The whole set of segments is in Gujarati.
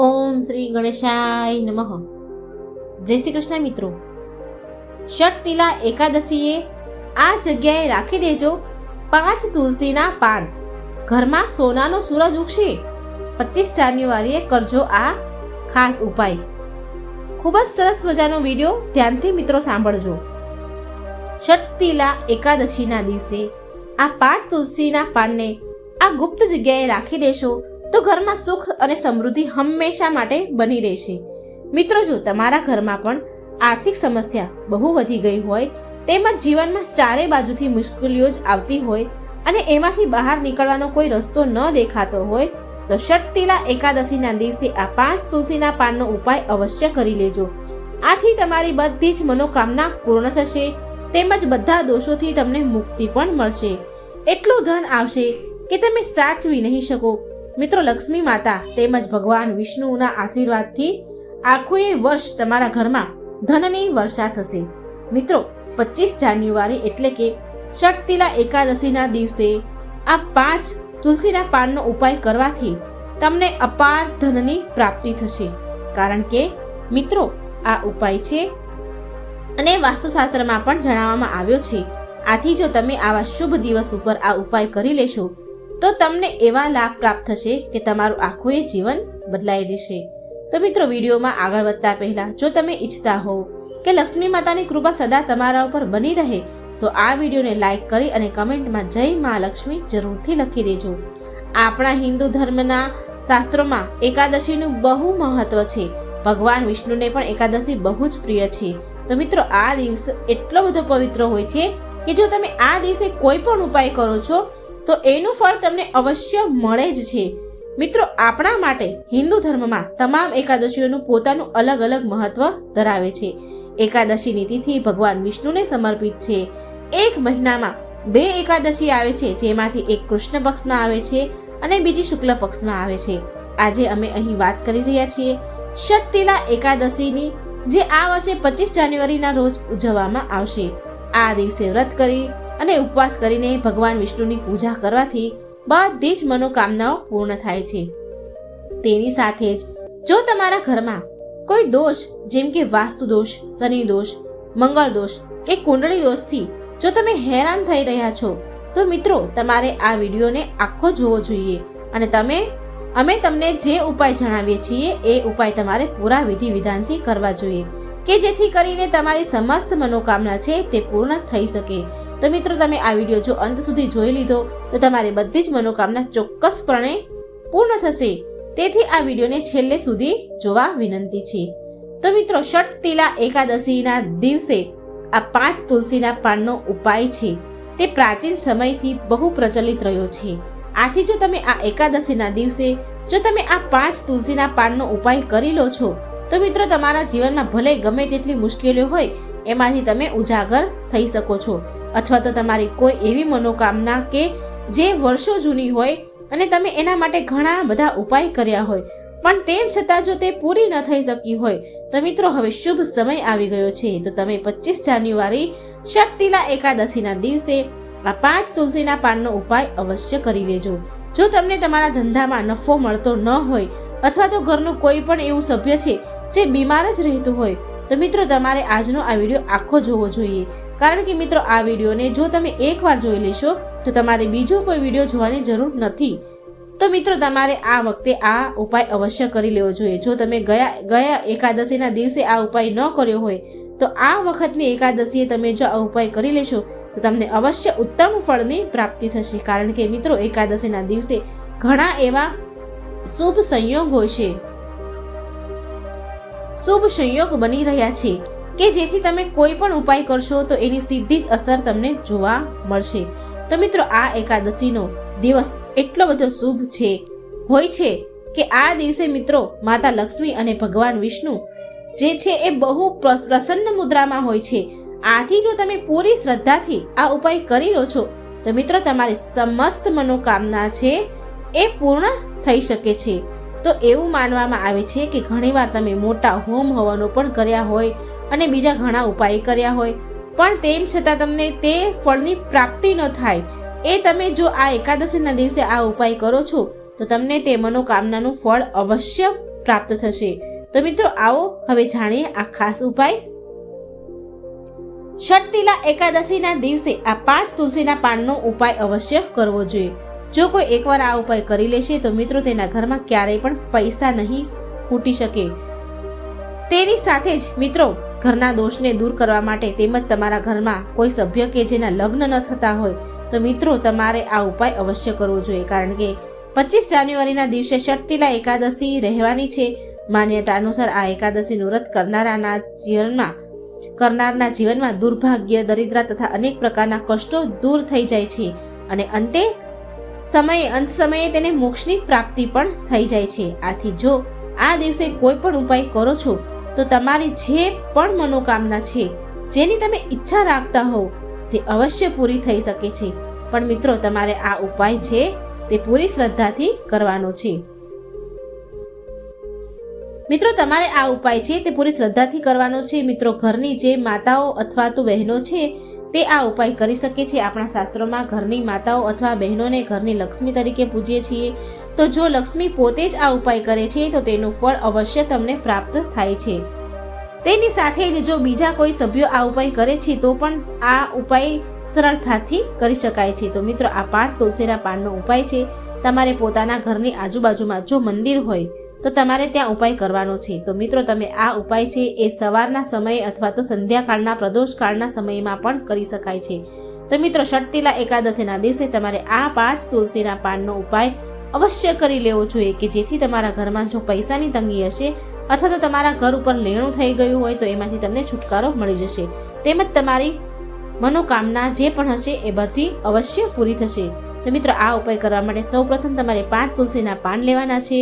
ઓમ શ્રી ગણેશાય નમઃ. જય શ્રી કૃષ્ણ મિત્રો. ષટતિલા એકાદશીએ આ જગ્યાએ રાખી દેજો 5 તુલસીના પાન. ઘરમાં સોનાનો સૂરજ ઉગશે. 25 જાન્યુઆરીએ કરજો આ ખાસ ઉપાય. ખૂબ જ સરસ મજાનો વિડીયો ધ્યાનથી મિત્રો સાંભળજો. ષટતિલા એકાદશીના દિવસે આ 5 તુલસીના પાનને આ ગુપ્ત જગ્યાએ રાખી દેશો તો ઘરમાં સુખ અને સમૃદ્ધિ હંમેશા માટે બની રહેશે. મિત્રો, જો તમારા ઘરમાં પણ આર્થિક સમસ્યા બહુ વધી ગઈ હોય તેમજ જીવનમાં ચારે બાજુથી મુશ્કેલીઓ જ આવતી હોય અને એમાંથી બહાર નીકળવાનો કોઈ રસ્તો ન દેખાતો હોય તો ષટતિલા એકાદશીના દિવસે આ 5 તુલસીના પાનનો ઉપાય અવશ્ય કરી લેજો. આથી તમારી બધી જ મનોકામના પૂર્ણ થશે તેમજ બધા દોષોથી તમને મુક્તિ પણ મળશે. એટલું ધન આવશે કે તમે સાચવી નહીં શકો. મિત્રો, લક્ષ્મી માતા તેમજ ભગવાન વિષ્ણુના આશીર્વાદથી આખું વર્ષ તમારા ઘરમાં ધનની વર્ષા થશે. મિત્રો, 25 જાન્યુઆરી એટલે કે ષટતિલા એકાદશીના દિવસે આ 5 તુલસીના પાનનો ઉપાય કરવાથી તમને અપાર ધનની પ્રાપ્તિ થશે. કારણ કે મિત્રો, આ ઉપાય છે અને વાસ્તુશાસ્ત્રમાં પણ જણાવવામાં આવ્યો છે. આથી જો તમે આવા શુભ દિવસ ઉપર આ ઉપાય કરી લેશો તો તમને એવા લાભ પ્રાપ્ત થશે કે તમારું આખું જીવન બદલાઈ રહેશે. તો મિત્રો, વિડીયોમાં આગળ વધતા પહેલા જો તમે ઈચ્છતા હો કે લક્ષ્મી માતાની કૃપા સદા તમારા ઉપર બની રહે તો આ વિડીયોને લાઈક કરી અને કમેન્ટમાં જય મા લક્ષ્મી જરૂરથી લખી દેજો. આપણા હિન્દુ ધર્મના શાસ્ત્રોમાં એકાદશીનું બહુ મહત્વ છે. ભગવાન વિષ્ણુને પણ એકાદશી બહુ જ પ્રિય છે. તો મિત્રો, આ દિવસ એટલો બધો પવિત્ર હોય છે કે જો તમે આ દિવસે કોઈ પણ ઉપાય કરો છો તો એનું ફળ તમને અવશ્ય મળે જ છે. મિત્રો, આપણા માટે હિન્દુ ધર્મમાં તમામ એકાદશીઓનું પોતાનું અલગ અલગ મહત્વ ધરાવે છે. એકાદશીની તિથિ ભગવાન વિષ્ણુને સમર્પિત છે. એક મહિનામાં 2 એકાદશી આવે છે, જેમાંથી એક કૃષ્ણ પક્ષમાં આવે છે અને બીજી શુક્લ પક્ષમાં આવે છે. આજે અમે અહીં વાત કરી રહ્યા છીએ ષટતિલા એકાદશીની, જે આ વર્ષે 25 જાન્યુઆરીના રોજ ઉજવવામાં આવશે. આ દિવસે વ્રત કરી અને ઉપવાસ કરીને ભગવાન વિષ્ણુની પૂજા કરવાથી બધી જ મનોકામનાઓ પૂર્ણ થાય છે. તેની સાથે જ જો તમારા ઘરમાં કોઈ દોષ જેમ કે વાસ્તુ દોષ, શનિ દોષ, મંગળ દોષ કે કુંડળી દોષથી જો તમે હેરાન થઈ રહ્યા છો તો મિત્રો, તમારે આ વિડીયોને આખો જોવો જોઈએ અને અમે તમને જે ઉપાય જણાવીએ છીએ એ ઉપાય તમારે પૂરા વિધિ વિધાનથી કરવા જોઈએ કે જેથી કરીને તમારી સમસ્ત મનોકામના છે તે પૂર્ણ થઈ શકે. તો મિત્રો, તમે આ વિડીયો જો અંત સુધી જોઈ લીધો તો તમારી બધી જ મનોકામના ચોક્કસપણે પૂર્ણ થશે. તેથી આ વિડીયોને છેલ્લે સુધી જોવા વિનંતી છે. તો મિત્રો, ષટતિલા એકાદશીના દિવસે આ 5 તુલસીના પાનનો ઉપાય છે તે પ્રાચીન સમયથી બહુ પ્રચલિત રહ્યો છે. આથી જો તમે આ એકાદશીના દિવસે જો તમે આ 5 તુલસીના પાનનો ઉપાય કરી લો છો તો મિત્રો, તમારા જીવનમાં ભલે ગમે તેટલી મુશ્કેલીઓ હોય એમાંથી તમે ઉજાગર થઈ શકો છો. અથવા તો તમારી કોઈ એવી મનોકામના કે જે વર્ષો જૂની હોય અને તમે એના માટે ઘણા બધા ઉપાય કર્યા હોય પણ તેમ છતાં જો તે પૂરી ન થઈ શકી હોય તો મિત્રો, હવે શુભ સમય આવી ગયો છે. તો તમે 25 જાન્યુઆરી ષટતિલા એકાદશીના દિવસે આ 5 તુલસીના પાનનો ઉપાય અવશ્ય કરી લેજો. જો તમને તમારા ધંધામાં નફો મળતો ન હોય અથવા તો ઘરનું કોઈ પણ એવું સભ્ય છે જે બીમાર જ રહેતું હોય તો મિત્રો, તમારે આજનો આ વિડીયો આખો જોવો જોઈએ. કારણ કે મિત્રો, આ વિડીયોને જો તમે એકવાર જોઈ લેશો તો તમારે બીજો કોઈ વિડીયો જોવાની જરૂર નથી. તો મિત્રો, તમારે આ વખતે આ ઉપાય અવશ્ય કરી લેવો જોઈએ. જો તમે ગયા એકાદશીના દિવસે આ ઉપાય ન કર્યો હોય તો આ વખતની એકાદશીએ તમે જો આ ઉપાય કરી લેશો તો તમને અવશ્ય ઉત્તમ ફળની પ્રાપ્તિ થશે. કારણ કે મિત્રો, એકાદશીના દિવસે ઘણા એવા શુભ સંયોગ હોય છે, શુભ સંયોગ બની રહ્યા છે કે જેથી તમે કોઈ પણ ઉપાય કરશો તો એની સીધી જ અસર તમને જોવા મળશે. તો મિત્રો, આ એકાદશીનો દિવસ એટલો બધો શુભ હોય છે કે આ દિવસે મિત્રો, માતા લક્ષ્મી અને ભગવાન વિષ્ણુ જે છે એ બહુ પ્રસન્ન મુદ્રામાં હોય છે. આથી જો તમે પૂરી શ્રદ્ધાથી આ ઉપાય કરી લો છો તો મિત્રો, તમારી સમસ્ત મનોકામના છે એ પૂર્ણ થઈ શકે છે. તો એવું માનવામાં આવે છે કે ઘણીવાર તમે મોટા હોમ હવનો પણ કર્યા હોય અને બીજા ઘણા ઉપાય કર્યા હોય પણ તેમ છતાં તમને તે ફળની પ્રાપ્તિ ન થાય. એ તમે જો આ એકાદશીના દિવસે આ ઉપાય કરો છો તો તમને તે મનોકામનાનું ફળ અવશ્ય પ્રાપ્ત થશે. તો મિત્રો આવો હવે જાણીએ આ ખાસ ઉપાય. ષટતિલા એકાદશીના દિવસે આ 5 તુલસીના પાનનો ઉપાય અવશ્ય કરવો જોઈએ. જો કોઈ એકવાર આ ઉપાય કરી લેશે તો મિત્રો તેના ઘરમાં ક્યારેય પણ પૈસા નહીં ખૂટી શકે. તેની સાથે જ મિત્રો ઘરના દોષને દૂર કરવા માટે તેમજ તમારા ઘરમાં કોઈ સભ્ય કે જેના લગ્ન ન થતા હોય તો મિત્રો તમારે આ ઉપાય અવશ્ય કરવો જોઈએ. કારણ કે 25 જાન્યુઆરીના દિવસે ષટતિલા એકાદશી રહેવાની છે. માન્યતા અનુસાર આ એકાદશીનું વ્રત કરનારના જીવનમાં દુર્ભાગ્ય, દરિદ્રતા તથા અનેક પ્રકારના કષ્ટો દૂર થઈ જાય છે અને અંત સમયે તેને મોક્ષની પ્રાપ્તિ પણ થઈ જાય છે. આથી જો આ દિવસે કોઈ પણ ઉપાય કરો છો તો તમારી જે પણ મનોકામના છે, જેની તમે ઈચ્છા રાખતા હો તે અવશ્ય પૂરી થઈ શકે છે. પણ મિત્રો તમારે આ ઉપાય છે તે પૂરી શ્રદ્ધાથી કરવાનો છે. મિત્રો તમારે આ ઉપાય છે તે પૂરી શ્રદ્ધાથી કરવાનો છે. મિત્રો ઘરની જે માતાઓ અથવા તો બહેનો છે તે આ ઉપાય કરી શકે છે. આપણા શાસ્ત્રોમાં ઘરની માતાઓ અથવા બહેનોને ઘરની લક્ષ્મી તરીકે પૂજીએ છીએ. તો જો લક્ષ્મી પોતે જ આ ઉપાય કરે છે તો તેનું ફળ અવશ્ય તમને પ્રાપ્ત થાય છે. તેની સાથે જ જો બીજા કોઈ સભ્યો આ ઉપાય કરે છે તો પણ આ ઉપાય સરળતાથી કરી શકાય છે. તો મિત્રો આ 5 તુલસીના પાનનો ઉપાય છે. તમારે પોતાના ઘરની આજુબાજુમાં જો મંદિર હોય તો તમારે ત્યાં ઉપાય કરવાનો છે. તો મિત્રો તમે આ ઉપાય છે એ સવારના સમયે અથવા તો સંધ્યાકાળના પ્રદોષકાળના સમયમાં પણ કરી શકાય છે. તો મિત્રો ષટતિલા એકાદશીના દિવસે તમારે આ 5 તુલસીના પાનનો ઉપાય અવશ્ય કરી લેવો જોઈએ કે જેથી તમારા ઘરમાં જો પૈસાની તંગી હશે અથવા તો તમારા ઘર ઉપર લેણું થઈ ગયું હોય તો એમાંથી તમને છુટકારો મળી જશે. તેમજ તમારી મનોકામના જે પણ હશે એ બધી અવશ્ય પૂરી થશે. તો મિત્રો આ ઉપાય કરવા માટે સૌપ્રથમ તમારે 5 તુલસીના પાન લેવાના છે.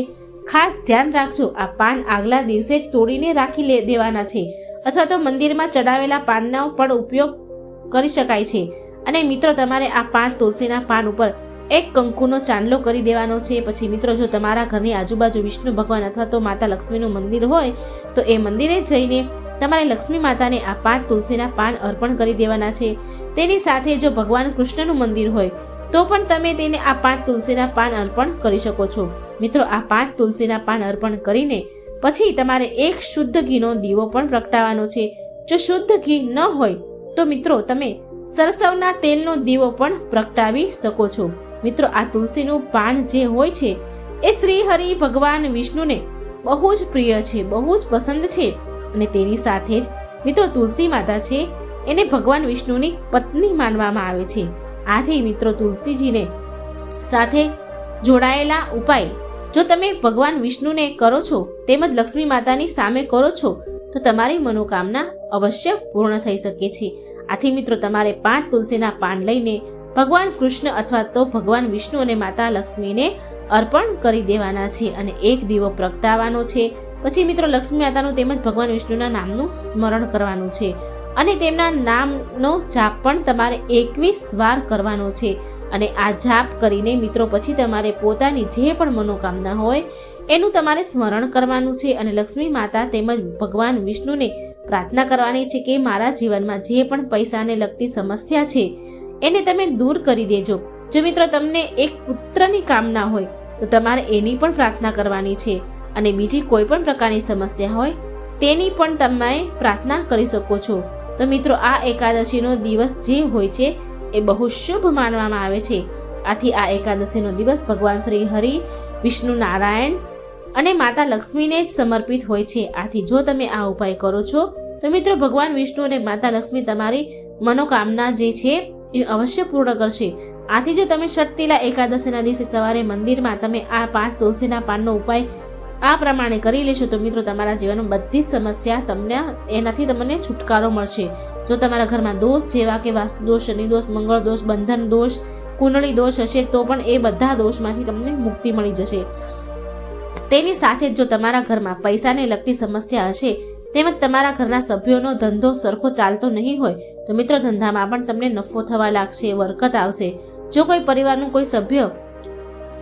ખાસ ધ્યાન રાખજો, આ પાન આગલા દિવસે જ તોડીને રાખી દેવાના છે અથવા તો મંદિરમાં ચડાવેલા પાનનો પણ ઉપયોગ કરી શકાય છે. અને મિત્રો તમારે આ 5 તુલસીના પાન ઉપર એક કંકુનો ચાંદલો કરી દેવાનો છે. પછી મિત્રો જો તમારા ઘરની આજુબાજુ વિષ્ણુ ભગવાન અથવા તો માતા લક્ષ્મીનું મંદિર હોય તો એ મંદિરે જઈને તમારે લક્ષ્મી માતાને આ 5 તુલસીના પાન અર્પણ કરી દેવાના છે. તેની સાથે જો ભગવાન કૃષ્ણનું મંદિર હોય તો પણ તમે તેને આ 5 તુલસીના પાન અર્પણ કરી શકો છો. મિત્રો આ 5 તુલસીના પાન અર્પણ કરીને પછી તમારે એક શુદ્ધ ઘીનો દીવો પણ પ્રગટાવવાનો છે. જો શુદ્ધ ઘી ન હોય તો મિત્રો તમે સરસવના તેલનો દીવો પણ પ્રગટાવી શકો છો. મિત્રો આ તુલસીનું પાન જે હોય છે એ શ્રી હરિ ભગવાન વિષ્ણુને બહુ જ પ્રિય છે, બહુ જ પસંદ છે. અને તેની સાથે જ મિત્રો તુલસી માતા છે એને ભગવાન વિષ્ણુની પત્ની માનવામાં આવે છે. આથી મિત્રો તુલસીજીને સાથે જોડાયેલા ઉપાય જો તમે ભગવાન વિષ્ણુને કરો છો તેમજ લક્ષ્મી માતાની સામે કરો છો તો તમારી મનોકામના અવશ્ય પૂર્ણ થઈ શકે છે. આથી મિત્રો તમારે 5 તુલસીના પાન લઈને ભગવાન કૃષ્ણ અથવા તો ભગવાન વિષ્ણુ અને માતા લક્ષ્મીને અર્પણ કરી દેવાના છે અને એક દીવો પ્રગટાવવાનો છે. પછી મિત્રો લક્ષ્મી માતાનું તેમજ ભગવાન વિષ્ણુના નામનું સ્મરણ કરવાનું છે અને તેમના નામનો જાપ પણ તમારે 21 વાર કરવાનો છે. અને આ જાપ કરીને મિત્રો પછી તમારે પોતાની જે પણ મનોકામના હોય એનું તમારે સ્મરણ કરવાનું છે અને લક્ષ્મી માતા તેમજ ભગવાન વિષ્ણુને પ્રાર્થના કરવાની છે કે મારા જીવનમાં જે પણ પૈસાને લગતી સમસ્યા છે એને તમે દૂર કરી દેજો. જો મિત્રો તમને એક પુત્રની કામના હોય તો તમારે એની પણ પ્રાર્થના કરવાની છે અને બીજી કોઈ પણ પ્રકારની સમસ્યા હોય તેની પણ તમે પ્રાર્થના કરી શકો છો. તો મિત્રો આ એકાદશીનો દિવસ જે હોય છે એ બહુ શુભ માનવામાં આવે છે. આથી આ એકાદશીનો દિવસ ભગવાન શ્રી હરિ, વિષ્ણુ નારાયણ અને માતા લક્ષ્મીને જ સમર્પિત હોય છે. આથી જો તમે આ ઉપાય કરો છો તો મિત્રો ભગવાન વિષ્ણુ અને માતા લક્ષ્મી તમારી મનોકામના જે છે એ અવશ્ય પૂર્ણ કરશે. આથી જો તમે ષટતિલા એકાદશીના દિવસે સવારે મંદિરમાં તમે આ 5 તુલસીના પાનનો ઉપાય આ પ્રમાણે કરી લેશો તો મિત્રો તમારા જીવનમાં બધી જ સમસ્યા એનાથી તમને છુટકારો મળશે. જો તમારા ઘરમાં દોષ જેવા કે વાસ્તુ દોષ, શનિ દોષ, મંગળ દોષ, બંધન દોષ, કુંડળી દોષ હશે તો પણ એ બધા દોષમાંથી તમને મુક્તિ મળી જશે. તેની સાથે જ જો તમારા ઘરમાં પૈસાને લગતી સમસ્યા હશે તેમજ તમારા ઘરના સભ્યોનો ધંધો સરખો ચાલતો નહીં હોય તો મિત્રો ધંધામાં પણ તમને નફો થવા લાગશે, બરકત આવશે. જો કોઈ પરિવારનું કોઈ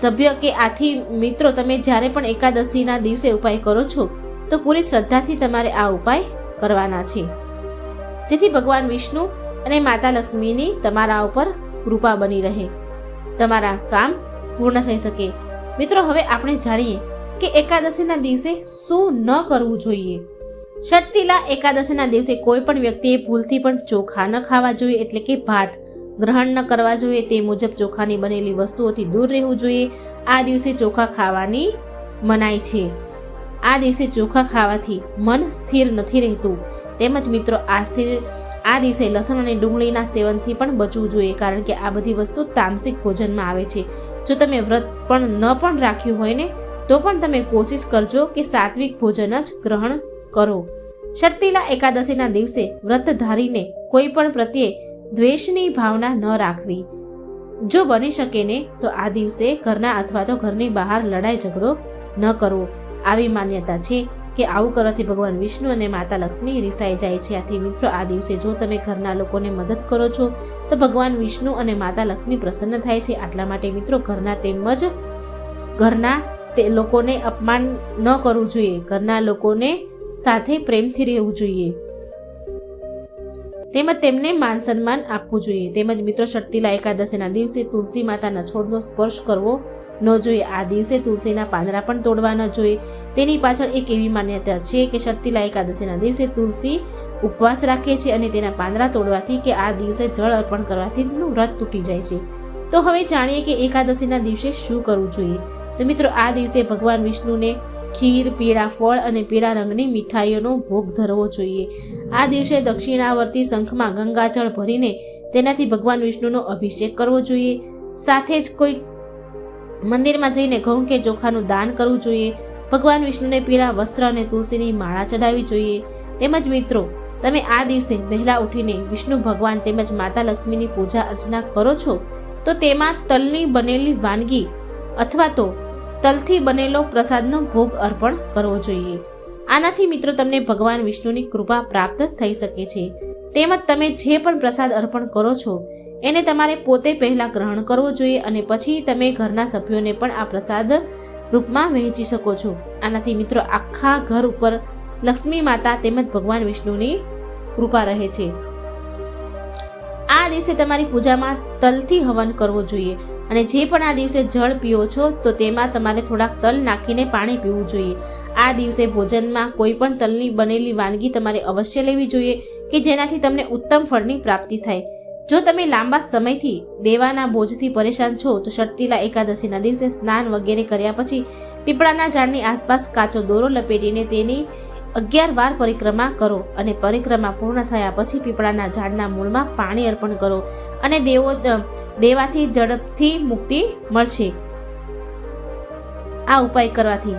સભ્ય કે આથી મિત્રો તમે જ્યારે પણ એકાદશીના દિવસે ઉપાય કરો છો તો પૂરી શ્રદ્ધાથી તમારે આ ઉપાય કરવાના છે જેથી ભગવાન વિષ્ણુ અને માતા લક્ષ્મીની તમારા ઉપર કૃપા બની રહે, તમારા કામ પૂર્ણ થઈ શકે. મિત્રો હવે આપણે જાણીએ કે એકાદશીના દિવસે શું ન કરવું જોઈએ. ષટતિલા એકાદશીના દિવસે કોઈ પણ વ્યક્તિએ ભૂલથી પણ ચોખા ન ખાવા જોઈએ, એટલે કે ભાત ગ્રહણ ન કરવા જોઈએ. તે મુજબ ચોખાની બનેલી વસ્તુઓથી દૂર રહેવું જોઈએ. આ દિવસે ચોખા ખાવાની મનાઈ છે. આ દિવસે ચોખા ખાવાથી મન સ્થિર નથી રહેતું. તેમજ મિત્રો આ દિવસે લસણ અને ડુંગળીના સેવનથી પણ બચવું જોઈએ, કારણ કે આ બધી વસ્તુ તામસિક ભોજનમાં આવે છે. જો તમે વ્રત પણ ન પણ રાખ્યું હોય ને તો પણ તમે કોશિશ કરજો કે સાત્વિક ભોજન જ ગ્રહણ કરો. ષટતિલા એકાદશીના દિવસે વ્રત ધારીને કોઈ પણ પ્રત્યે દ્વેષની ભાવના ન રાખવી. જો બની શકે ને તો આ દિવસે ઘરના અથવા તો ઘરની બહાર લડાઈ ઝઘડો ન કરવો. આવી માન્યતા છે કે આવું કરવાથી ભગવાન વિષ્ણુ અને માતા લક્ષ્મી રિસાઈ જાય છે. આથી મિત્રો આ દિવસે જો તમે ઘરના લોકોને મદદ કરો છો તો ભગવાન વિષ્ણુ અને માતા લક્ષ્મી પ્રસન્ન થાય છે. આટલા માટે મિત્રો ઘરના તેમજ ઘરના લોકોને અપમાન ન કરવું જોઈએ. ઘરના લોકોને સાથે પ્રેમથી રહેવું જોઈએ, તેમજ તેમને માન સન્માન આપવું જોઈએ. તેમજ મિત્રો ષટતિલા એકાદશીના દિવસે તુલસી માતાના છોડનો સ્પર્શ કરવો ન જોઈએ. આ દિવસે તુલસીના પાંદડા પણ તોડવા ન જોઈએ. તેની પાછળ એક એવી માન્યતા છે કે ષટતિલા એકાદશીના દિવસે તુલસી ઉપવાસ રાખે છે અને તેના પાંદડા તોડવાથી કે આ દિવસે જળ અર્પણ કરવાથી વ્રત તૂટી જાય છે. તો હવે જાણીએ કે એકાદશીના દિવસે શું કરવું જોઈએ. તો મિત્રો આ દિવસે ભગવાન વિષ્ણુને ખીર, પીળા ફળ અને પીળા રંગની મીઠાઈઓનો ભોગ ધરવો જોઈએ. આ દિવસે દક્ષિણાવર્તી શંખમાં ગંગાજળ ભરીને તેનાથી ભગવાન વિષ્ણુનો અભિષેક કરવો જોઈએ. સાથે જ કોઈ મંદિરમાં જઈને ઘઉં કે ચોખાનું દાન કરવું જોઈએ. ભગવાન વિષ્ણુને પીળા વસ્ત્ર અને તુલસીની માળા ચડાવવી જોઈએ. તેમજ મિત્રો તમે આ દિવસે વહેલા ઉઠીને વિષ્ણુ ભગવાન તેમજ માતા લક્ષ્મીની પૂજા અર્ચના કરો છો તો તેમાં તલની બનેલી વાનગી અથવા તો તલથી બનેલો પ્રસાદનો ભોગ અર્પણ કરવો જોઈએ. આનાથી મિત્રો તમને ભગવાન વિષ્ણુની કૃપા પ્રાપ્ત થઈ શકે છે. તેમજ તમે જે પણ પ્રસાદ અર્પણ કરો છો એને તમારે પોતે પહેલા ગ્રહણ કરવો જોઈએ અને પછી તમે ઘરના સભ્યોને પણ આ પ્રસાદ રૂપમાં વહેંચી શકો છો. આનાથી મિત્રો આખા ઘર ઉપર લક્ષ્મી માતા તેમજ ભગવાન વિષ્ણુની કૃપા રહે છે. આ દિવસે તમારી પૂજામાં તલથી હવન કરવો જોઈએ અને જે પણ આ દિવસે જળ પીવો છો તો તેમાં તમારે થોડાક તલ નાખીને પાણી પીવું જોઈએ. આ દિવસે ભોજનમાં કોઈ પણ તલની બનેલી વાનગી તમારે અવશ્ય લેવી જોઈએ કે જેનાથી તમને ઉત્તમ ફળની પ્રાપ્તિ થાય. જો તમે લાંબા સમયથી દેવાના બોજથી પરેશાન છો તો ષટતિલા એકાદશીના દિવસે સ્નાન વગેરે કર્યા પછી પીપળાના ઝાડની આસપાસ કાચો દોરો લપેટીને તેની 11 વાર પરિક્રમા કરો અને પરિક્રમા પૂર્ણ થયા પછી પીપળાના ઝાડના મૂળમાં પાણી અર્પણ કરો અને દેવાથી ઝડપથી મુક્તિ મળશે. આ ઉપાય કરવાથી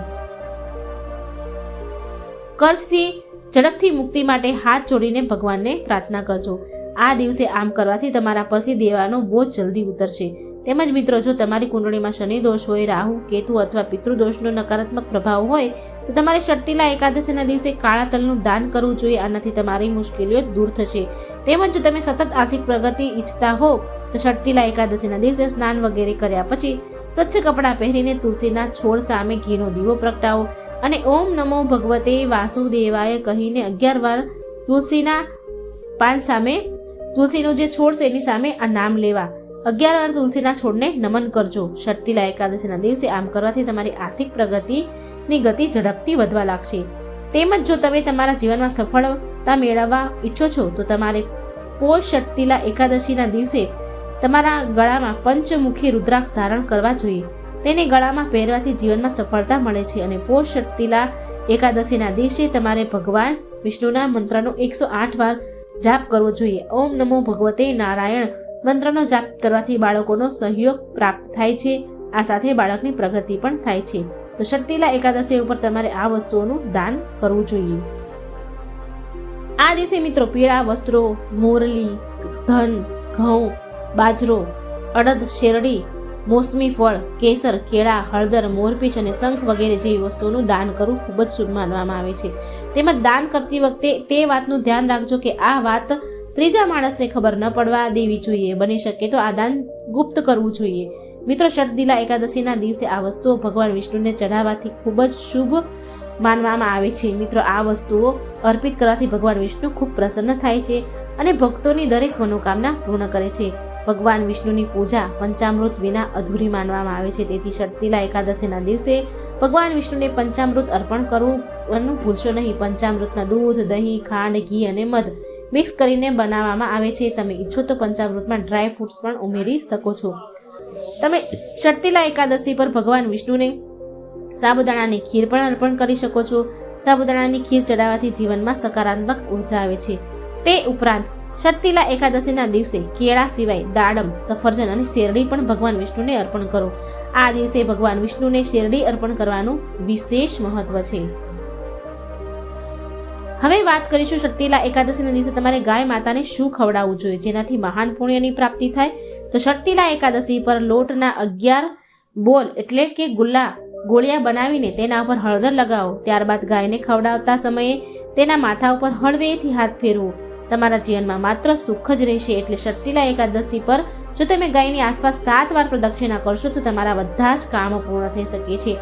કર્જથી ઝડપથી મુક્તિ માટે હાથ જોડીને ભગવાનને પ્રાર્થના કરજો. આ દિવસે આમ કરવાથી તમારા પરથી દેવાનો બોજ જલ્દી ઉતરશે. તેમજ મિત્રો જો તમારી કુંડળીમાં શનિ દોષ હોય, રાહુ, કેતુ અથવા પિતૃદોષનો નકારાત્મક પ્રભાવ હોય તો તમારે ષટતિલા એકાદશીના દિવસે કાળા તલનું દાન કરવું જોઈએ. આનાથી તમારી મુશ્કેલીઓ દૂર થશે. તેમજ જો તમે સતત આર્થિક પ્રગતિ ઈચ્છતા હો તો ષટતિલા એકાદશીના દિવસે સ્નાન વગેરે કર્યા પછી સ્વચ્છ કપડાં પહેરીને તુલસીના છોડ સામે ઘીનો દીવો પ્રગટાવો અને ઓમ નમો ભગવતે વાસુદેવાય કહીને 11 વાર તુલસીના પાન સામે તુલસીનો જે છોડ છે એની સામે આ નામ લેવા 11 વાર તુલસીના છોડને નમન કરજો. ષટતિલા એકાદશીના દિવસે આમ કરવાથી તમારી આર્થિક પ્રગતિની ગતિ ઝડપથી વધવા લાગશે. તેમજ જો તમે તમારા જીવનમાં સફળતા મેળવવા ઈચ્છો છો તો તમારે પોષ ષટતિલા એકાદશીના દિવસે તમારા ગળામાં પંચમુખી રુદ્રાક્ષ ધારણ કરવા જોઈએ. તેને ગળામાં પહેરવાથી જીવનમાં સફળતા મળે છે અને પોષ ષટતિલા એકાદશીના દિવસે તમારે ભગવાન વિષ્ણુના મંત્રનો 108 વાર જાપ કરવો જોઈએ. ઓમ નમો ભગવતે નારાયણ મંત્રનો જાપ કરવાથી બાળકોનો સહયોગ પ્રાપ્ત થાય છે. આ સાથે બાળકની પ્રગતિ પણ થાય છે. તો ષટતિલા એકાદશી ઉપર તમારે આ વસ્તુઓનું દાન કરવું જોઈએ. આ દિવસે મિત્રો પીળા વસ્ત્રો, મોરલી, ધન, ઘઉં, બાજરો, અડદ, શેરડી, મોસમી ફળ, કેસર, કેળા, હળદર, મોરપીંછ અને શંખ વગેરે જેવી વસ્તુઓનું દાન કરવું ખૂબ જ શુભ માનવામાં આવે છે. તેમજ દાન કરતી વખતે તે વાતનું ધ્યાન રાખજો કે આ વાત ત્રીજા માણસને ખબર ન પડવા દેવી જોઈએ. બની શકે તો આ દાન ગુપ્ત કરવું જોઈએ. મિત્રો ષટતિલા એકાદશીના દિવસે આ વસ્તુઓ ભગવાન વિષ્ણુને ચઢાવવાથી ખૂબ જ શુભ માનવામાં આવે છે. મિત્રો આ વસ્તુઓ અર્પિત કરવાથી ભગવાન વિષ્ણુ ખૂબ પ્રસન્ન થાય છે અને ભક્તોની દરેક મનોકામના પૂર્ણ કરે છે. ભગવાન વિષ્ણુની પૂજા પંચામૃત વિના અધૂરી માનવામાં આવે છે. તેથી શક્તિલા એકાદશીના દિવસે ભગવાન વિષ્ણુને પંચામૃત અર્પણ કરવું ભૂલશો નહીં. પંચામૃતમાં દૂધ, દહીં, ખાંડ, ઘી અને મધ મિક્સ કરીને બનાવવામાં આવે છે. તમે ઈચ્છો તો પંચામૃતમાં ડ્રાય ફ્રૂટ્સ પણ ઉમેરી શકો છો. તમે શક્તિલા એકાદશી પર ભગવાન વિષ્ણુને સાબુદાણાની ખીર પણ અર્પણ કરી શકો છો. સાબુદાણાની ખીર ચડાવવાથી જીવનમાં સકારાત્મક ઉર્જા આવે છે. તે ઉપરાંત શક્તિલા એકાદશીના દિવસે કેળા સિવાય દાડમ, સફરજન અને શેરડી પણ ભગવાન વિષ્ણુને અર્પણ કરો. આ દિવસે ભગવાન વિષ્ણુને શેરડી અર્પણ કરવાનું વિશેષ મહત્વ છે. હવે વાત કરીશું શક્તિલા એકાદશીના દિવસે તમારે ગાય માતાને શું ખવડાવવું જોઈએ જેનાથી મહાન પુણ્યની પ્રાપ્તિ થાય. તો શક્તિલા એકાદશી પર લોટના 11 બોલ એટલે કે ગોળિયા બનાવીને તેના ઉપર હળદર લગાવો. ત્યારબાદ ગાયને ખવડાવતા સમયે તેના માથા ઉપર હળવેથી હાથ ફેરવો. તમારા જીવનમાં માત્ર સુખ જ રહેશે. એટલે શક્તિલા એકાદશી પર જો તમે ગાયની આસપાસ 7 વાર પ્રદક્ષિણા કરશો તો તમારા બધા જ કામો પૂર્ણ થઈ શકે છે.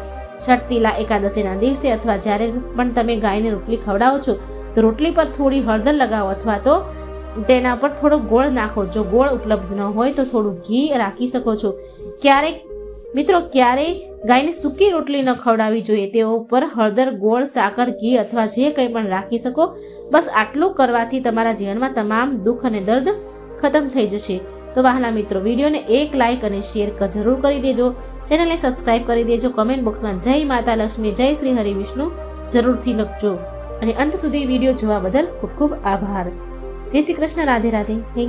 શક્તિલા એકાદશીના દિવસે અથવા જ્યારે પણ તમે ગાયને રોટલી ખવડાવો છો તો રોટલી પર થોડી હળદર લગાવો અથવા તો તેના પર થોડો ગોળ નાખો. જો ગોળ ઉપલબ્ધ ન હોય તો થોડું ઘી રાખી શકો છો. ક્યારેય ગાયને સૂકી રોટલી ન ખવડાવવી જોઈએ. તેઓ ઉપર હળદર, ગોળ, સાકર, ઘી અથવા જે કંઈ પણ રાખી શકો. બસ આટલું કરવાથી તમારા જીવનમાં તમામ દુઃખ અને દર્દ ખતમ થઈ જશે. તો વહાલા મિત્રો, વિડીયોને એક લાઇક અને શેર જરૂર કરી દેજો. ચેનલને સબસ્ક્રાઇબ કરી દેજો. કમેન્ટ બોક્સમાં જય માતા લક્ષ્મી, જય શ્રી હરિ વિષ્ણુ જરૂરથી લખજો. અને અંત સુધી વિડીયો જોવા બદલ ખૂબ ખૂબ આભાર. જય શ્રી કૃષ્ણ. રાધે રાધે.